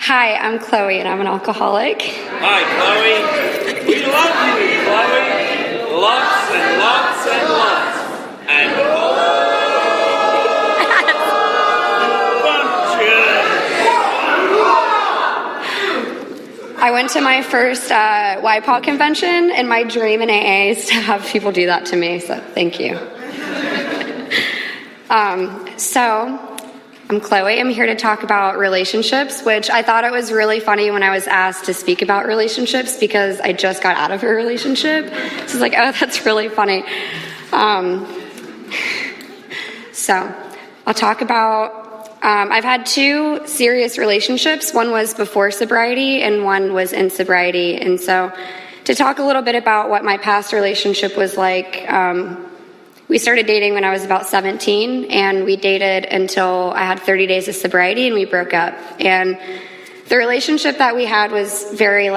Hi, I'm Chloe, and I'm an alcoholic. Hi, Chloe. We love you, Chloe. Lots and lots and lots. And I went to my first Eurypaa convention, and my dream in AA is to have people do that to me, so thank you. So, I'm Chloe. I'm here to talk about relationships, which I thought it was really funny when I was asked to speak about relationships because I just got out of a relationship. So I was like, oh, that's really funny. So, I'll talk about, I've had 2 serious relationships. One was before sobriety and one was in sobriety. And so, to talk a little bit about what my past relationship was like, we started dating when I was about 17, and we dated until I had 30 days of sobriety, and we broke up. And the relationship that we had was very,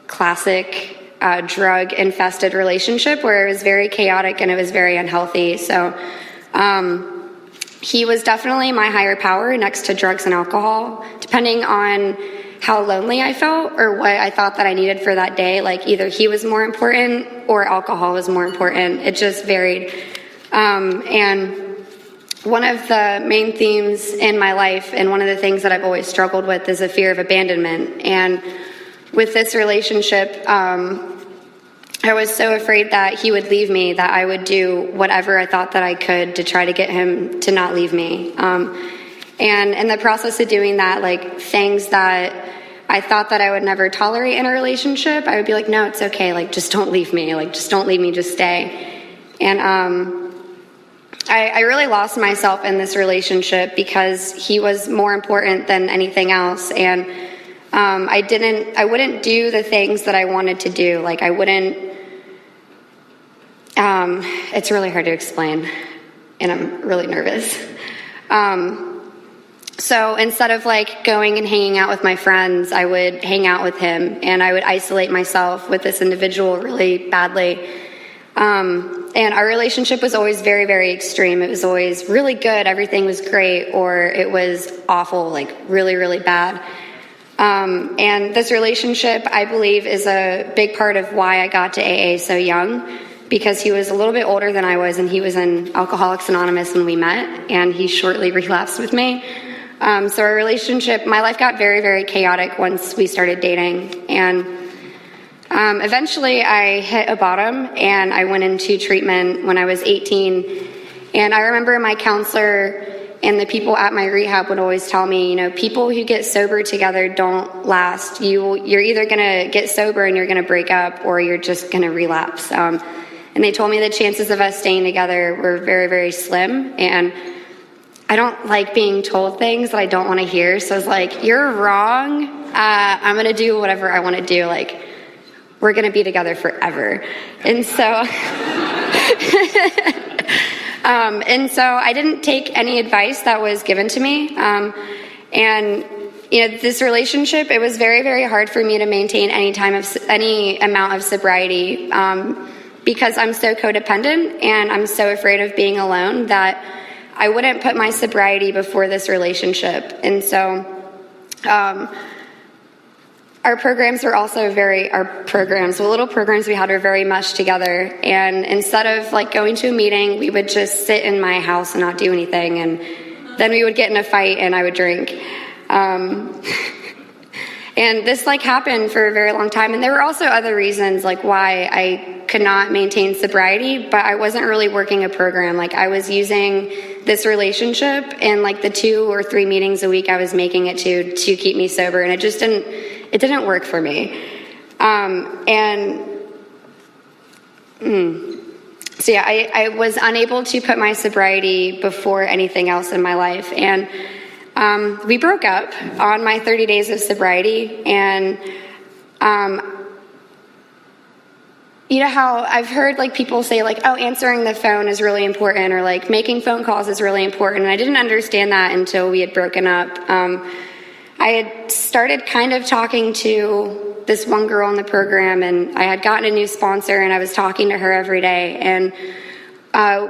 classic drug-infested relationship where it was very chaotic and it was very unhealthy. So he was definitely my higher power next to drugs and alcohol, depending on how lonely I felt or what I thought that I needed for that day. Either he was more important or alcohol was more important. It just varied. And one of the main themes in my life and one of the things that I've always struggled with is a fear of abandonment. And with this relationship, I was so afraid that he would leave me that I would do whatever I thought that I could to try to get him to not leave me. And in the process of doing that, things that I thought that I would never tolerate in a relationship, I would be like, no, it's okay. Just don't leave me. Just don't leave me. Just stay. And I really lost myself in this relationship because he was more important than anything else. And I wouldn't do the things that I wanted to do. I wouldn't, it's really hard to explain, and I'm really nervous. So instead of going and hanging out with my friends, I would hang out with him, and I would isolate myself with this individual really badly. And our relationship was always very, very extreme. It was always really good, everything was great, or it was awful, really, really bad. And this relationship, I believe, is a big part of why I got to AA so young, because he was a little bit older than I was, and he was in Alcoholics Anonymous when we met, and he shortly relapsed with me. So our relationship, my life got very, very chaotic once we started dating. And eventually I hit a bottom, and I went into treatment when I was 18. And I remember my counselor and the people at my rehab would always tell me, people who get sober together don't last. You're either going to get sober and you're going to break up, or you're just going to relapse. And they told me the chances of us staying together were very, very slim. And I don't like being told things that I don't want to hear. So I was like, you're wrong. I'm going to do whatever I want to do. We're going to be together forever. And so, I didn't take any advice that was given to me. And this relationship, it was very, very hard for me to maintain any amount of sobriety, because I'm so codependent and I'm so afraid of being alone that I wouldn't put my sobriety before this relationship. And so, our programs were also the little programs we had were very much together. And instead of going to a meeting, we would just sit in my house and not do anything. And then we would get in a fight and I would drink. And this happened for a very long time. And there were also other reasons why I could not maintain sobriety, but I wasn't really working a program. I was using this relationship and the 2 or 3 meetings a week I was making it to keep me sober. And it just didn't work for me. So yeah, I was unable to put my sobriety before anything else in my life. And we broke up on my 30 days of sobriety. And you know how I've heard people say oh, answering the phone is really important, or making phone calls is really important. And I didn't understand that until we had broken up. I had started kind of talking to this one girl in the program, and I had gotten a new sponsor, and I was talking to her every day. And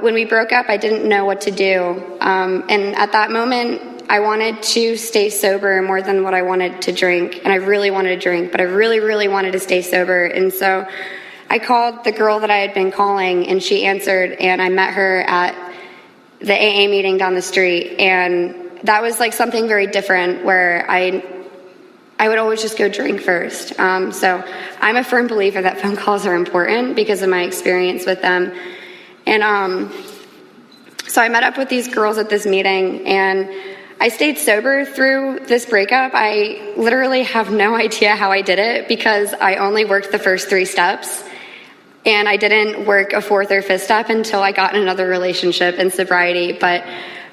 when we broke up, I didn't know what to do. And at that moment, wanted to stay sober more than what I wanted to drink. And I really wanted to drink, but I really, really wanted to stay sober. And so I called the girl that I had been calling, and she answered, and I met her at the AA meeting down the street. And that was like something very different, where I would always just go drink first. So I'm a firm believer that phone calls are important because of my experience with them. And so I met up with these girls at this meeting, and I stayed sober through this breakup. I literally have no idea how I did it, because I only worked the first 3 steps, and I didn't work a 4th or 5th step until I got in another relationship in sobriety. But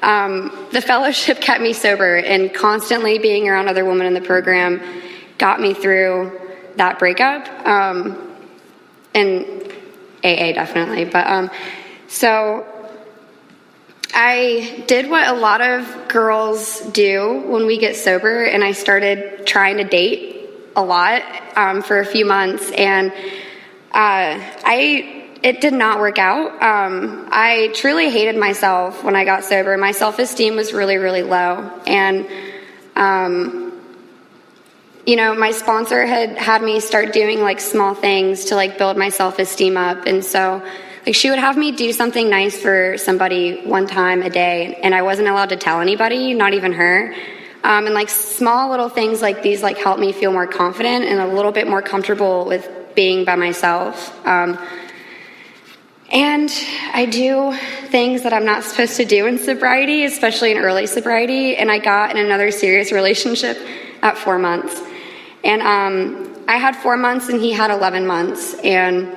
the fellowship kept me sober, and constantly being around other women in the program got me through that breakup. And AA definitely. But so I did what a lot of girls do when we get sober, and I started trying to date a lot for a few months, and it did not work out. I truly hated myself when I got sober. My self-esteem was really, really low, and my sponsor had me start doing like small things to like build my self-esteem up, and so like she would have me do something nice for somebody one time a day, and I wasn't allowed to tell anybody, not even her. And like small little things like these like helped me feel more confident and a little bit more comfortable with being by myself. And I do things that I'm not supposed to do in sobriety, especially in early sobriety. And I got in another serious relationship at 4 months. And I had 4 months and he had 11 months. And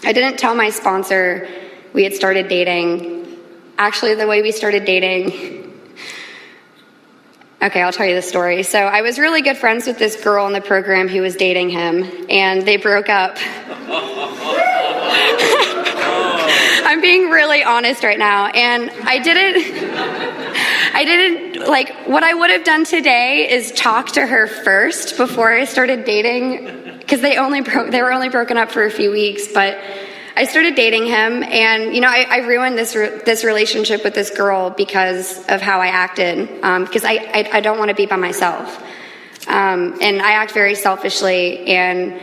I didn't tell my sponsor we had started dating. Actually, the way we started dating... Okay, I'll tell you the story. So I was really good friends with this girl in the program who was dating him, and they broke up. I'm being really honest right now, and I didn't, like, what I would have done today is talk to her first before I started dating, because they were only broken up for a few weeks, but I started dating him, and I ruined this relationship with this girl because of how I acted, because I don't want to be by myself, and I act very selfishly, and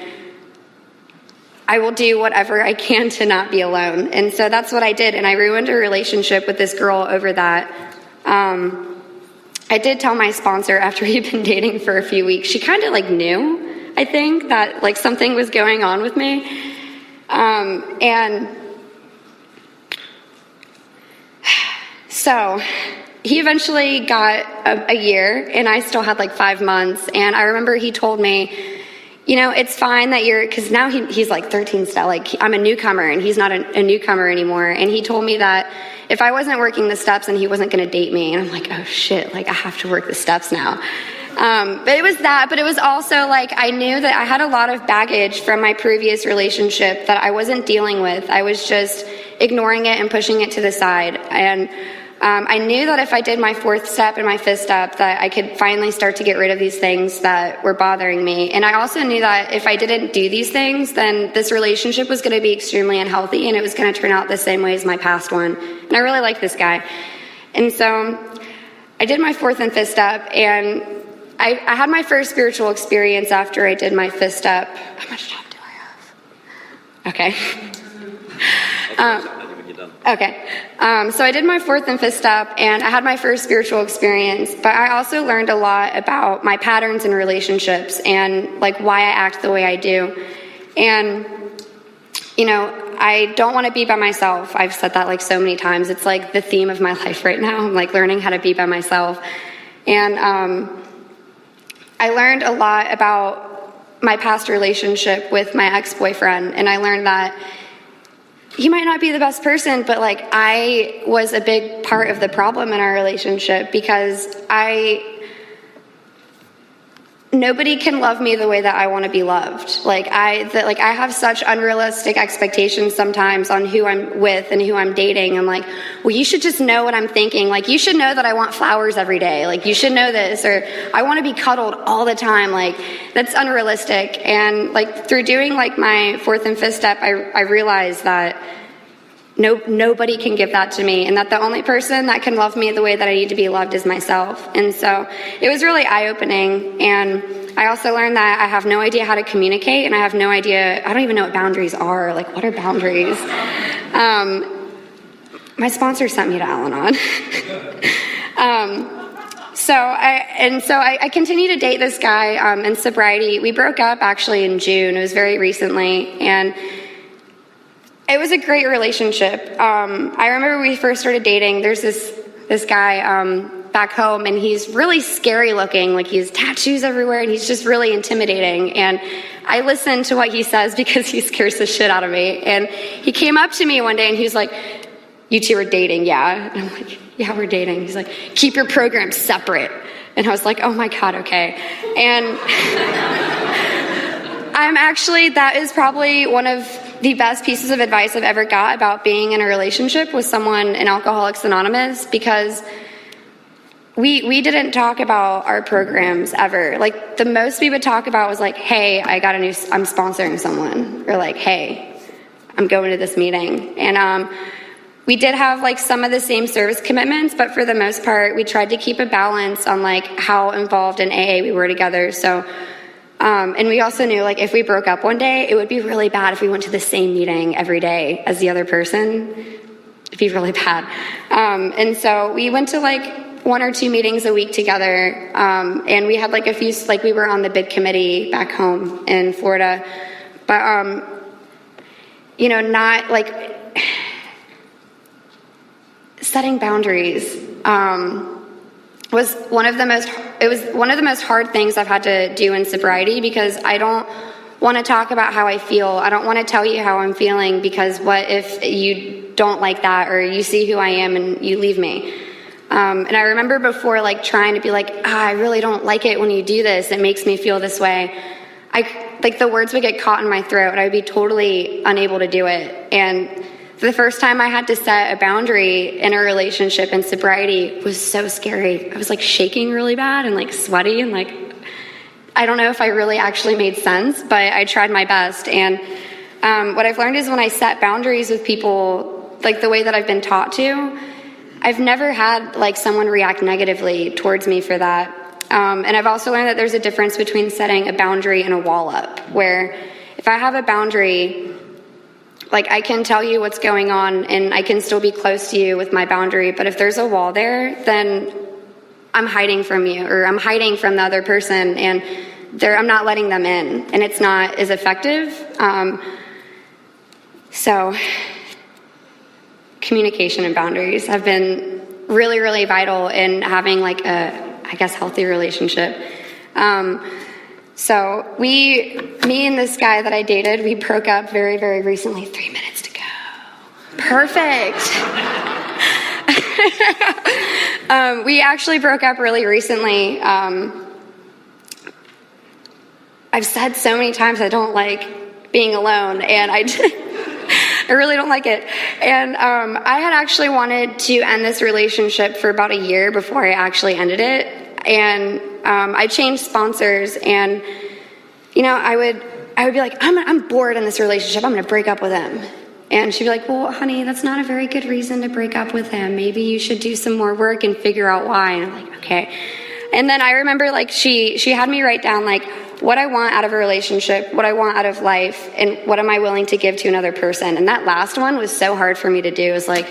I will do whatever I can to not be alone. And so that's what I did, and I ruined a relationship with this girl over that. I did tell my sponsor after we'd been dating for a few weeks. She kind of like knew, I think, that like something was going on with me. And so he eventually got a year, and I still had like 5 months. And I remember he told me, it's fine that because now he's like 13 still, like I'm a newcomer and he's not a newcomer anymore. And he told me that if I wasn't working the steps, then he wasn't going to date me. And I'm like, oh shit, like I have to work the steps now. But it was that, but it was also like I knew that I had a lot of baggage from my previous relationship that I wasn't dealing with. I was just ignoring it and pushing it to the side. And I knew that if I did my 4th step and my 5th step, that I could finally start to get rid of these things that were bothering me. And I also knew that if I didn't do these things, then this relationship was going to be extremely unhealthy, and it was going to turn out the same way as my past one. And I really liked this guy. And so I did my 4th and 5th step, and I had my first spiritual experience after I did my 5th step. How much time do I have? Okay. Okay. So I did my 4th and 5th step, and I had my first spiritual experience, but I also learned a lot about my patterns in relationships and like why I act the way I do. And, I don't want to be by myself. I've said that like so many times. It's like the theme of my life right now. I'm like learning how to be by myself. And, I learned a lot about my past relationship with my ex-boyfriend, and I learned that he might not be the best person, but like I was a big part of the problem in our relationship, because nobody can love me the way that I want to be loved. Like I have such unrealistic expectations sometimes on who I'm with and who I'm dating. I'm like, well, you should just know what I'm thinking. Like, you should know that I want flowers every day. Like, you should know this, or I want to be cuddled all the time. Like, that's unrealistic. And like through doing like my 4th and 5th step, I realized that nobody can give that to me, and that the only person that can love me the way that I need to be loved is myself. And so it was really eye-opening. And I also learned that I have no idea how to communicate, and I don't even know what boundaries are. Like, what are boundaries? My sponsor sent me to Al-Anon. So I continued to date this guy in sobriety. We broke up actually in June. It was very recently, and it was a great relationship. I remember when we first started dating, there's this guy back home, and he's really scary looking. Like, he has tattoos everywhere, and he's just really intimidating. And I listen to what he says because he scares the shit out of me. And he came up to me one day, and he was like, "You two are dating, yeah?" And I'm like, "Yeah, we're dating." He's like, "Keep your programs separate." And I was like, "Oh my God, okay." And that is probably one of the best pieces of advice I've ever got about being in a relationship with someone in Alcoholics Anonymous, because we didn't talk about our programs ever. Like, the most we would talk about was like, "Hey, I'm sponsoring someone," or like, "Hey, I'm going to this meeting." And we did have like some of the same service commitments, but for the most part, we tried to keep a balance on like how involved in AA we were together. So, and we also knew like if we broke up one day, it would be really bad if we went to the same meeting every day as the other person. It'd be really bad. And so we went to like 1 or 2 meetings a week together. And we had like a few, like we were on the big committee back home in Florida, but, not like, setting boundaries was one of the most hard things I've had to do in sobriety, because I don't want to talk about how I feel. I don't want to tell you how I'm feeling, because what if you don't like that, or you see who I am and you leave me? And I remember before, like, trying to be like, I really don't like it when you do this. It makes me feel this way. The words would get caught in my throat, and I would be totally unable to do it. And the first time I had to set a boundary in a relationship in sobriety was so scary. I was like shaking really bad and like sweaty, and like, I don't know if I really actually made sense, but I tried my best. And what I've learned is when I set boundaries with people, like the way that I've been taught to, I've never had like someone react negatively towards me for that. And I've also learned that there's a difference between setting a boundary and a wall up, where if I have a boundary, like, I can tell you what's going on and I can still be close to you with my boundary. But if there's a wall there, then I'm hiding from you, or I'm hiding from the other person, and I'm not letting them in, and it's not as effective. So communication and boundaries have been really, really vital in having like healthy relationship. So me and this guy that I dated, we broke up very, very recently. 3 minutes to go. Perfect. We actually broke up really recently. I've said so many times I don't like being alone, and I really don't like it. And I had actually wanted to end this relationship for about a year before I actually ended it. And I changed sponsors, and I would be like, I'm bored in this relationship, I'm gonna break up with him. And she'd be like, "Well, honey, that's not a very good reason to break up with him. Maybe you should do some more work and figure out why." And I'm like, okay. And then I remember like she had me write down like what I want out of a relationship, what I want out of life, and what am I willing to give to another person. And that last one was so hard for me to do. It was like,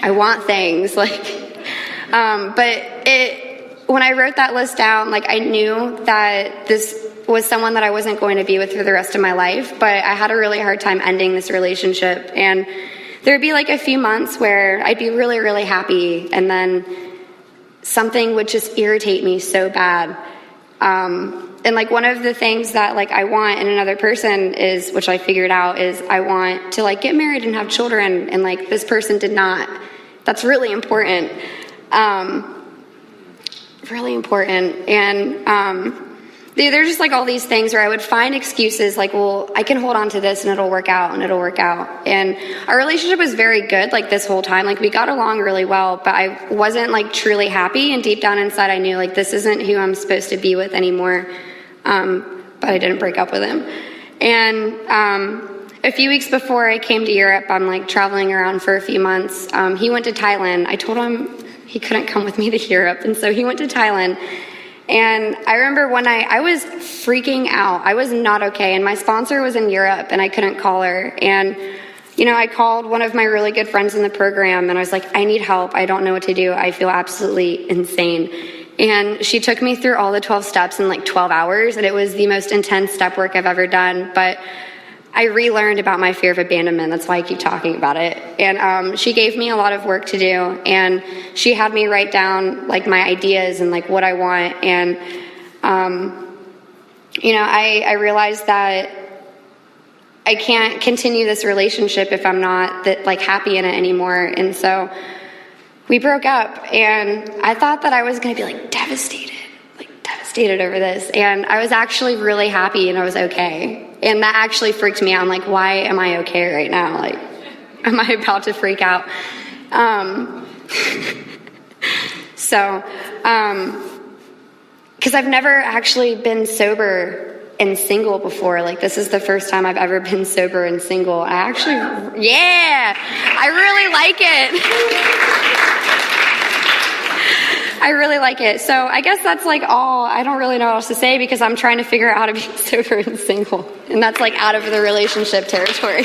I want things, like, when I wrote that list down, like, I knew that this was someone that I wasn't going to be with for the rest of my life, but I had a really hard time ending this relationship. And there'd be like a few months where I'd be really, really happy, and then something would just irritate me so bad. And like one of the things that like I want in another person is, which I figured out, is I want to like get married and have children, and like this person did not. That's really important. Really important. And there's just like all these things where I would find excuses like, well, I can hold on to this and it'll work out. And our relationship was very good like this whole time. Like, we got along really well, but I wasn't like truly happy, and deep down inside I knew like this isn't who I'm supposed to be with anymore. But I didn't break up with him. And a few weeks before I came to Europe, I'm like traveling around for a few months. He went to Thailand. I told him he couldn't come with me to Europe, and so he went to Thailand. And I remember one night I was freaking out. I was not okay, and my sponsor was in Europe, and I couldn't call her. And I called one of my really good friends in the program, and I was like, I need help. I don't know what to do. I feel absolutely insane. And she took me through all the 12 steps in like 12 hours, and it was the most intense step work I've ever done. But I relearned about my fear of abandonment. That's why I keep talking about it. And she gave me a lot of work to do, and she had me write down like my ideas and like what I want. And I realized that I can't continue this relationship if I'm not happy in it anymore. And so we broke up, and I thought that I was going to be devastated over this. And I was actually really happy, and I was okay. And that actually freaked me out. I'm like, why am I okay right now? Am I about to freak out? Because I've never actually been sober and single before. This is the first time I've ever been sober and single. I really like it. I really like it. So I guess that's all. I don't really know what else to say because I'm trying to figure out how to be sober and single. And that's out of the relationship territory.